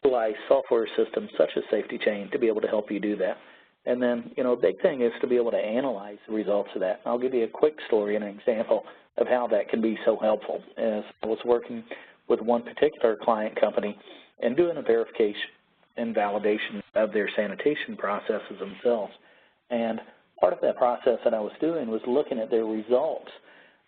utilize software systems such as Safety Chain to be able to help you do that. And then, a big thing is to be able to analyze the results of that. I'll give you a quick story and an example of how that can be so helpful. As I was working with one particular client company and doing a verification and validation of their sanitation processes themselves. And part of that process that I was doing was looking at their results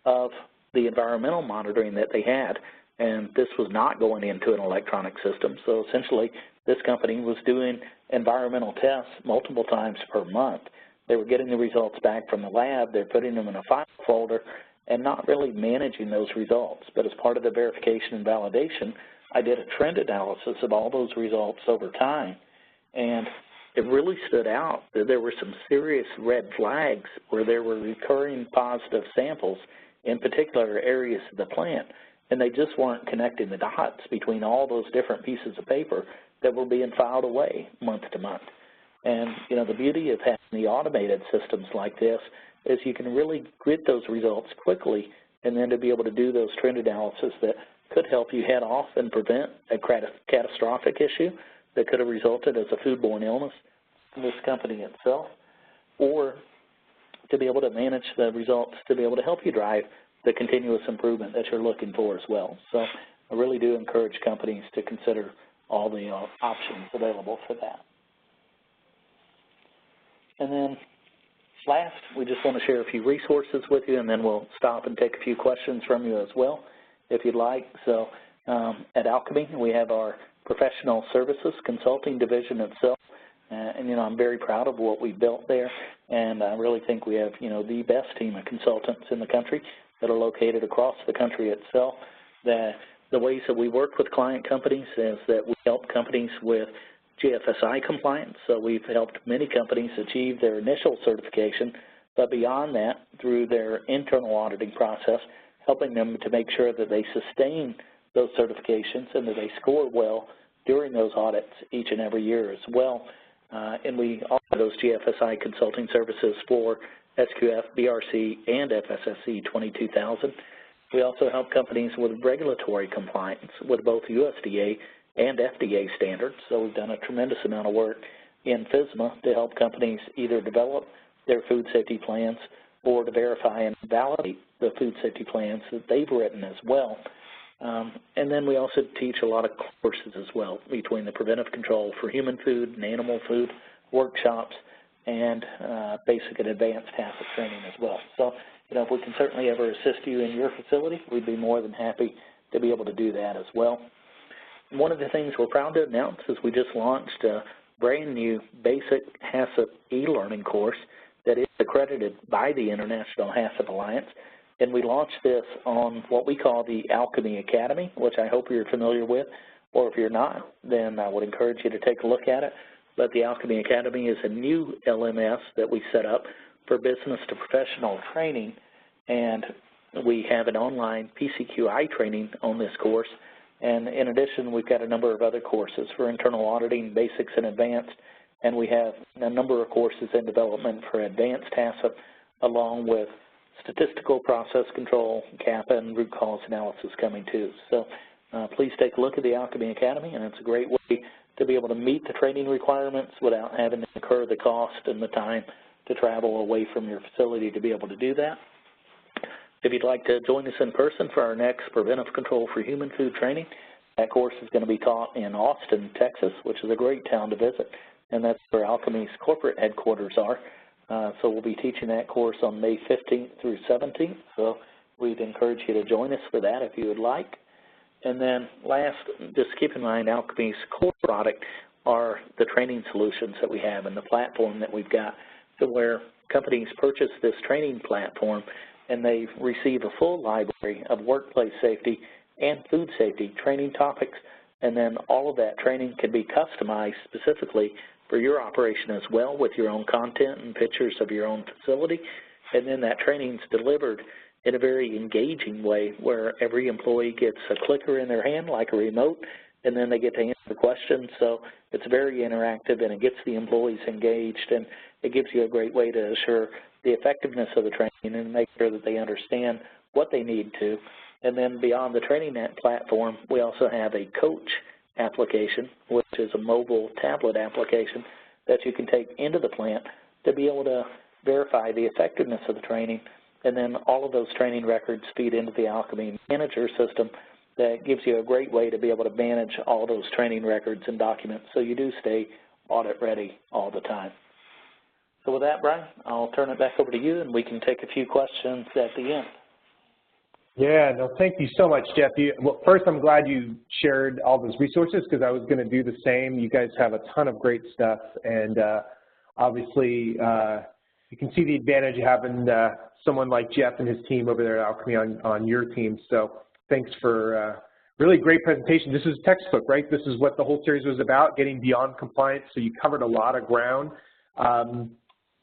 of the environmental monitoring that they had. And this was not going into an electronic system. So essentially, this company was doing environmental tests multiple times per month. They were getting the results back from the lab. They're putting them in a file folder and not really managing those results. But as part of the verification and validation, I did a trend analysis of all those results over time. And it really stood out that there were some serious red flags where there were recurring positive samples in particular areas of the plant. And they just weren't connecting the dots between all those different pieces of paper that were being filed away month to month. And, the beauty of having the automated systems like this is you can really get those results quickly and then to be able to do those trend analysis that could help you head off and prevent a catastrophic issue that could have resulted as a foodborne illness in this company itself, or to be able to manage the results to be able to help you drive the continuous improvement that you're looking for as well. So I really do encourage companies to consider all the options available for that. And then last, we just want to share a few resources with you, and then we'll stop and take a few questions from you as well, if you'd like. So at Alchemy, we have our professional services consulting division itself. And, I'm very proud of what we built there, and I really think we have, the best team of consultants in the country that are located across the country itself. The ways that we work with client companies is that we help companies with GFSI compliance. So we've helped many companies achieve their initial certification, but beyond that, through their internal auditing process, helping them to make sure that they sustain those certifications and that they score well during those audits each and every year as well. And we offer those GFSI consulting services for SQF, BRC, and FSSC 22000. We also help companies with regulatory compliance with both USDA and FDA standards. So we've done a tremendous amount of work in FSMA to help companies either develop their food safety plans or to verify and validate the food safety plans that they've written as well. And then we also teach a lot of courses as well between the preventive control for human food and animal food workshops and basic and advanced HACCP training as well. So, if we can certainly ever assist you in your facility, we'd be more than happy to be able to do that as well. One of the things we're proud to announce is we just launched a brand new basic HACCP e-learning course that is accredited by the International HACCP Alliance. And we launched this on what we call the Alchemy Academy, which I hope you're familiar with, or if you're not, then I would encourage you to take a look at it. But the Alchemy Academy is a new LMS that we set up for business to professional training, and we have an online PCQI training on this course. And in addition, we've got a number of other courses for internal auditing, basics, and advanced, and we have a number of courses in development for advanced HACCP, along with statistical process control, CAPA, and root cause analysis coming too. So please take a look at the Alchemy Academy, and it's a great way to be able to meet the training requirements without having to incur the cost and the time to travel away from your facility to be able to do that. If you'd like to join us in person for our next Preventive Control for Human Food training, that course is going to be taught in Austin, Texas, which is a great town to visit, and that's where Alchemy's corporate headquarters are. So we'll be teaching that course on May 15th through 17th, so we'd encourage you to join us for that if you would like. And then last, just keep in mind Alchemy's core product are the training solutions that we have and the platform that we've got, to where companies purchase this training platform and they receive a full library of workplace safety and food safety training topics, and then all of that training can be customized specifically for your operation as well, with your own content and pictures of your own facility. And then that training is delivered in a very engaging way, where every employee gets a clicker in their hand like a remote, and then they get to answer the questions. So it's very interactive, and it gets the employees engaged, and it gives you a great way to assure the effectiveness of the training and make sure that they understand what they need to. And then beyond the training platform, we also have a coach application, which is a mobile tablet application that you can take into the plant to be able to verify the effectiveness of the training. And then all of those training records feed into the Alchemy Manager system that gives you a great way to be able to manage all those training records and documents so you do stay audit ready all the time. So with that, Brian, I'll turn it back over to you, and we can take a few questions at the end. Yeah, no, thank you so much, Jeff. Well, first, I'm glad you shared all those resources, because I was going to do the same. You guys have a ton of great stuff, and obviously, you can see the advantage of having someone like Jeff and his team over there at Alchemy on your team. So thanks for really great presentation. This is textbook, right? This is what the whole series was about, getting beyond compliance. So you covered a lot of ground.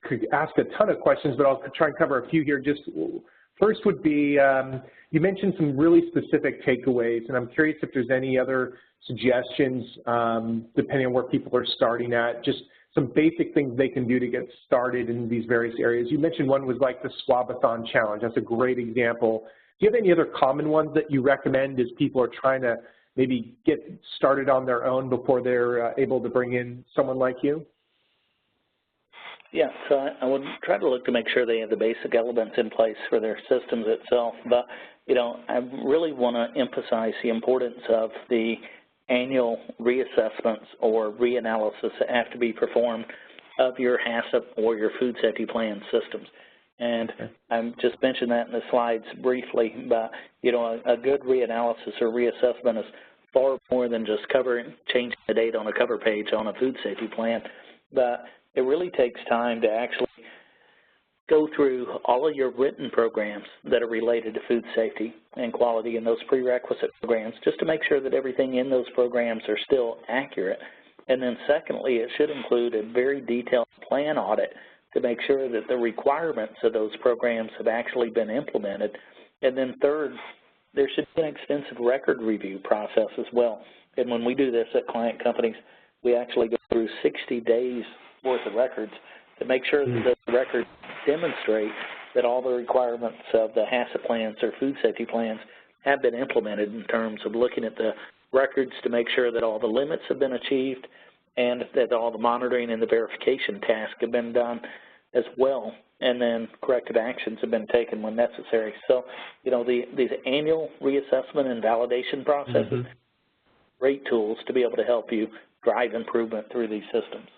Could ask a ton of questions, but I'll try and cover a few here. Just first would be, you mentioned some really specific takeaways, and I'm curious if there's any other suggestions, depending on where people are starting at, just some basic things they can do to get started in these various areas. You mentioned one was like the Swab-A-Thon challenge. That's a great example. Do you have any other common ones that you recommend as people are trying to maybe get started on their own before they're able to bring in someone like you? Yeah, so I would try to look to make sure they have the basic elements in place for their systems itself. But, I really want to emphasize the importance of the annual reassessments or reanalysis that have to be performed of your HACCP or your food safety plan systems. And I just mentioned that in the slides briefly, but, a good reanalysis or reassessment is far more than just changing the date on a cover page on a food safety plan. But it really takes time to actually go through all of your written programs that are related to food safety and quality and those prerequisite programs, just to make sure that everything in those programs are still accurate. And then secondly, it should include a very detailed plan audit to make sure that the requirements of those programs have actually been implemented. And then third, there should be an extensive record review process as well. And when we do this at client companies, we actually go through 60 days worth of records to make sure that the records demonstrate that all the requirements of the HACCP plans or food safety plans have been implemented in terms of looking at the records to make sure that all the limits have been achieved and that all the monitoring and the verification tasks have been done as well, and then corrective actions have been taken when necessary. So, you know, these annual reassessment and validation processes, great tools to be able to help you drive improvement through these systems.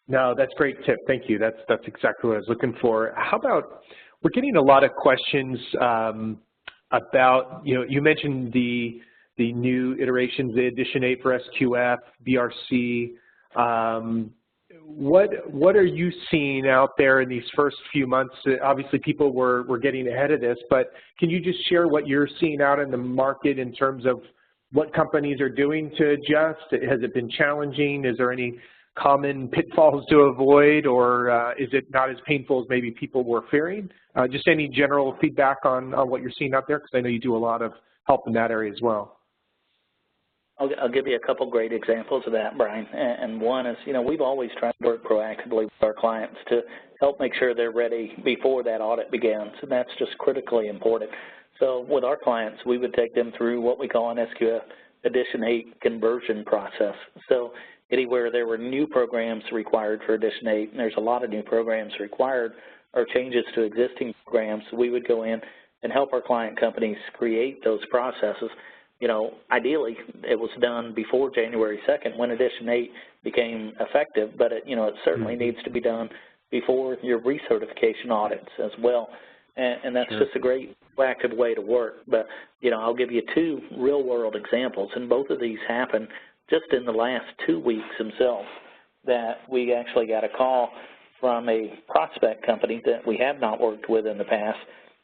No, that's a great tip. Thank you. That's exactly what I was looking for. How about, we're getting a lot of questions about, you know, you mentioned the new iterations, the Edition 8 for SQF, BRC. What are you seeing out there in these first few months? Obviously, people were getting ahead of this, but can you just share what you're seeing out in the market in terms of what companies are doing to adjust? Has it been challenging? Is there any common pitfalls to avoid, or is it not as painful as maybe people were fearing? Just any general feedback on what you're seeing out there, because I know you do a lot of help in that area as well. I'll give you a couple great examples of that, Brian. And one is, you know, we've always tried to work proactively with our clients to help make sure they're ready before that audit begins, and that's just critically important. So with our clients, we would take them through what we call an SQF Edition 8 conversion process. So anywhere there were new programs required for Edition 8, and there's a lot of new programs required, or changes to existing programs, we would go in and help our client companies create those processes. You know, ideally, it was done before January 2nd when Edition 8 became effective, but it, you know, it certainly needs to be done before your recertification audits as well. And that's just a great proactive way to work. But, you know, I'll give you two real-world examples, and both of these happened just in the last 2 weeks themselves, that we actually got a call from a prospect company that we have not worked with in the past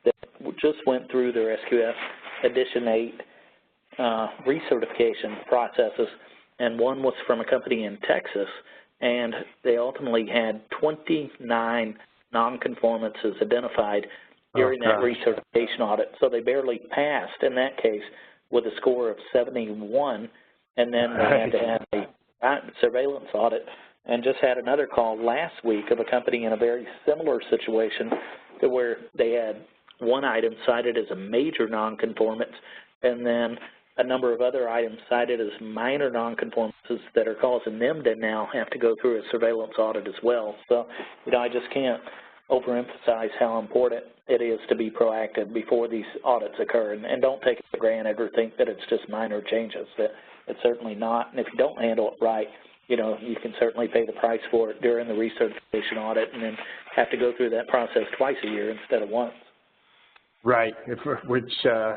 that just went through their SQF Edition 8 recertification processes, and one was from a company in Texas, and they ultimately had 29 nonconformances identified during that recertification audit. So they barely passed in that case with a score of 71, and then they had to have a surveillance audit. And just had another call last week of a company in a very similar situation to where they had one item cited as a major nonconformance, and then a number of other items cited as minor nonconformances that are causing them to now have to go through a surveillance audit as well. So, you know, I just can't overemphasize how important it is to be proactive before these audits occur, and don't take it for granted or think that it's just minor changes. It's certainly not, and if you don't handle it right, you know, you can certainly pay the price for it during the recertification audit and then have to go through that process twice a year instead of once. Right, which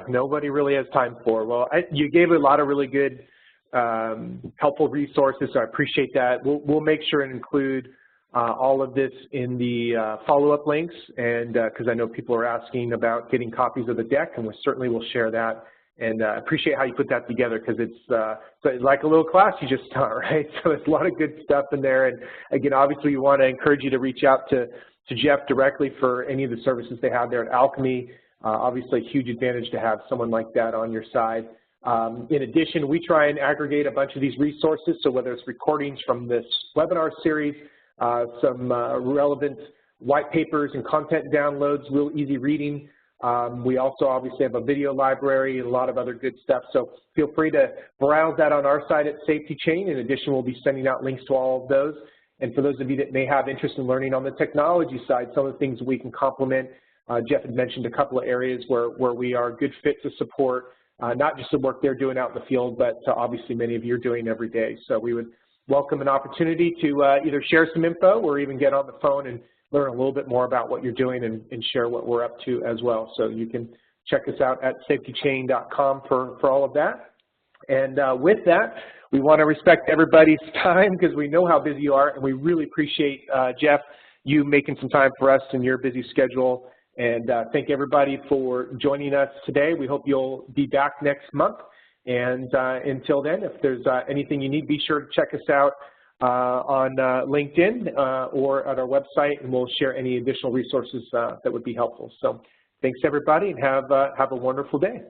nobody really has time for. Well, you gave a lot of really good, helpful resources, so I appreciate that. We'll make sure and include all of this in the follow-up links, and because I know people are asking about getting copies of the deck, and we certainly will share that. And appreciate how you put that together, because it's like a little class you just taught, right? So it's a lot of good stuff in there. And again, obviously, we want to encourage you to reach out to Jeff directly for any of the services they have there at Alchemy. Obviously, a huge advantage to have someone like that on your side. In addition, we try and aggregate a bunch of these resources. So whether it's recordings from this webinar series, some relevant white papers and content downloads, real easy reading. We also obviously have a video library and a lot of other good stuff. So feel free to browse that on our side at Safety Chain. In addition, we'll be sending out links to all of those. And for those of you that may have interest in learning on the technology side, some of the things we can complement, Jeff had mentioned a couple of areas where we are a good fit to support, not just the work they're doing out in the field, but obviously many of you are doing every day. So we would welcome an opportunity to either share some info or even get on the phone and learn a little bit more about what you're doing and share what we're up to as well. So you can check us out at safetychain.com for all of that. And with that, we want to respect everybody's time because we know how busy you are, and we really appreciate, Jeff, you making some time for us in your busy schedule. And thank everybody for joining us today. We hope you'll be back next month. And until then, if there's anything you need, be sure to check us out on LinkedIn or at our website, and we'll share any additional resources that would be helpful. So thanks, everybody, and have a wonderful day.